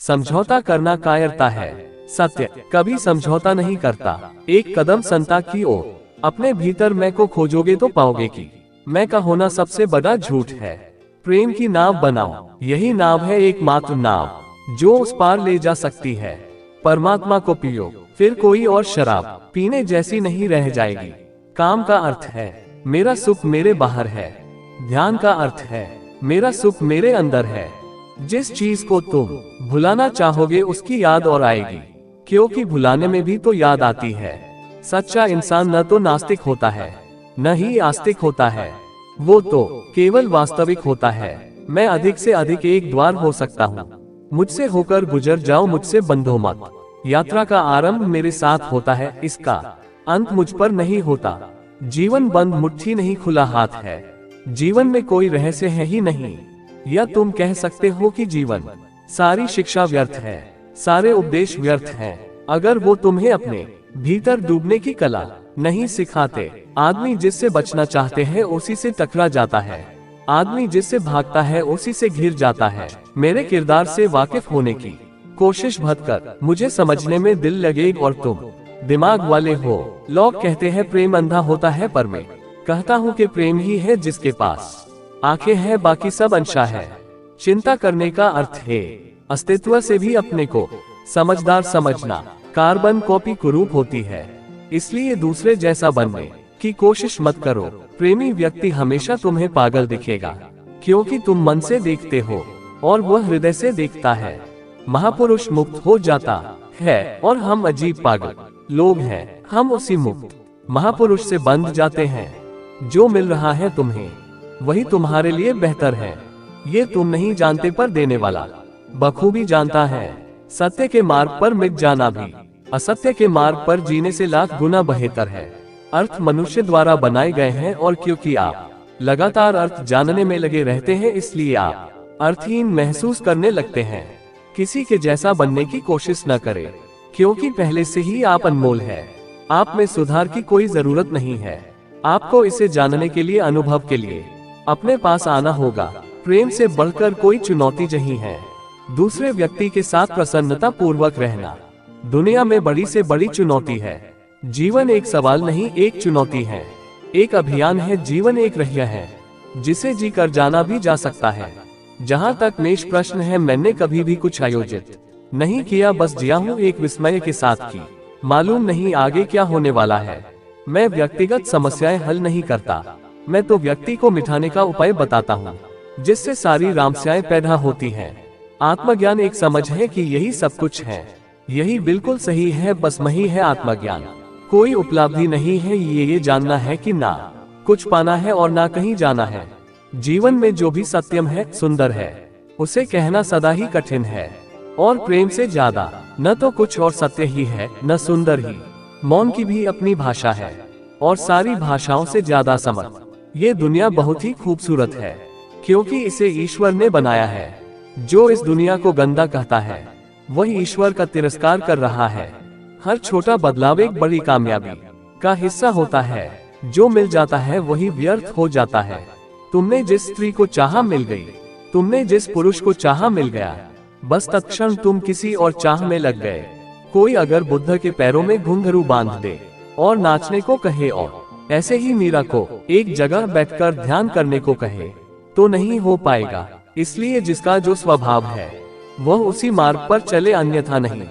समझौता करना कायरता है। सत्य कभी समझौता नहीं करता। एक कदम संता की ओर। अपने भीतर मैं को खोजोगे तो पाओगे कि मैं का होना सबसे बड़ा झूठ है। प्रेम की नाव बनाओ, यही नाव है एकमात्र नाव जो उस पार ले जा सकती है। परमात्मा को पियो, फिर कोई और शराब पीने जैसी नहीं रह जाएगी। काम का अर्थ है मेरा सुख मेरे बाहर है। ध्यान का अर्थ है मेरा सुख मेरे अंदर है। जिस चीज को तुम भुलाना चाहोगे उसकी याद और आएगी, क्योंकि भुलाने में भी तो याद आती है। सच्चा इंसान न तो नास्तिक होता है न ही आस्तिक होता है, वो तो केवल वास्तविक होता है। मैं अधिक से अधिक एक द्वार हो सकता हूँ, मुझसे होकर गुजर जाओ, मुझसे बंधो मत। यात्रा का आरंभ मेरे साथ होता है, इसका अंत मुझ पर नहीं होता। जीवन बंद मुट्ठी नहीं खुला हाथ है। जीवन में कोई रहस्य है ही नहीं। या तुम कह सकते हो कि जीवन सारी शिक्षा व्यर्थ है, सारे उपदेश व्यर्थ हैं, अगर वो तुम्हें अपने भीतर डूबने की कला नहीं सिखाते। आदमी जिससे बचना चाहते हैं उसी से टकरा जाता है। आदमी जिससे भागता है उसी से घिर जाता है। मेरे किरदार से वाकिफ होने की कोशिश मत कर, मुझे समझने में दिल लगे और तुम दिमाग वाले हो। लोग कहते हैं प्रेम अंधा होता है, पर मैं कहता हूँ कि प्रेम ही है जिसके पास आंखें हैं, बाकी सब अंशा है। चिंता करने का अर्थ है अस्तित्व से भी अपने को समझदार समझना। कार्बन कॉपी कुरूप होती है, इसलिए दूसरे जैसा बनने की कोशिश मत करो। प्रेमी व्यक्ति हमेशा तुम्हें पागल दिखेगा, क्योंकि तुम मन से देखते हो और वह हृदय से देखता है। महापुरुष मुक्त हो जाता है और हम अजीब पागल लोग हैं। हम उसी मुक्त महापुरुष से बंध जाते हैं। जो मिल रहा है तुम्हें वही तुम्हारे लिए बेहतर है। ये तुम नहीं जानते, पर देने वाला बखूबी जानता है। सत्य के मार्ग पर मिट जाना भी असत्य के मार्ग पर जीने से लाख गुना बेहतर है। अर्थ मनुष्य द्वारा बनाए गए हैं, और क्योंकि आप लगातार अर्थ जानने में लगे रहते हैं, इसलिए आप अर्थहीन महसूस करने लगते हैं। किसी के जैसा बनने की कोशिश न करें, क्योंकि पहले से ही आप अनमोल है। आप में सुधार की कोई जरूरत नहीं है। आपको इसे जानने के लिए, अनुभव के लिए अपने पास आना होगा। प्रेम से बढ़कर कोई चुनौती नहीं है। दूसरे व्यक्ति के साथ प्रसन्नता पूर्वक रहना दुनिया में बड़ी से बड़ी चुनौती है। जीवन एक सवाल नहीं, एक चुनौती है, एक अभियान है। जीवन एक रहिया है जिसे जी कर जाना भी जा सकता है। जहाँ तक मेष प्रश्न है, मैंने कभी भी कुछ आयोजित नहीं किया, बस जिया हूँ एक विस्मय के साथ की। मालूम नहीं आगे क्या होने वाला है। मैं व्यक्तिगत समस्याएं हल नहीं करता, मैं तो व्यक्ति को मिटाने का उपाय बताता हूँ, जिससे सारी रामस्याएं पैदा होती हैं। आत्मज्ञान एक समझ है कि यही सब कुछ है, यही बिल्कुल सही है, बस वही है आत्मज्ञान। कोई उपलब्धि नहीं है, ये जानना है कि ना कुछ पाना है और ना कहीं जाना है। जीवन में जो भी सत्यम है, सुंदर है, उसे कहना सदा ही कठिन है। और प्रेम से ज्यादा न तो कुछ और सत्य ही है, न सुंदर ही। मौन की भी अपनी भाषा है, और सारी भाषाओं से ज्यादा समझ। ये दुनिया बहुत ही खूबसूरत है, क्योंकि इसे ईश्वर ने बनाया है। जो इस दुनिया को गंदा कहता है, वही ईश्वर का तिरस्कार कर रहा है। हर छोटा बदलाव एक बड़ी कामयाबी का हिस्सा होता है। जो मिल जाता है वही व्यर्थ हो जाता है। तुमने जिस स्त्री को चाहा मिल गई, तुमने जिस पुरुष को चाहा मिल गया, बस तत्क्षण तुम किसी और चाह में लग गए। कोई अगर बुद्ध के पैरों में घुंघरू बांध दे और नाचने को कहे, और ऐसे ही मीरा को एक जगह बैठकर ध्यान करने को कहे, तो नहीं हो पाएगा। इसलिए जिसका जो स्वभाव है वह उसी मार्ग पर चले, अन्यथा नहीं।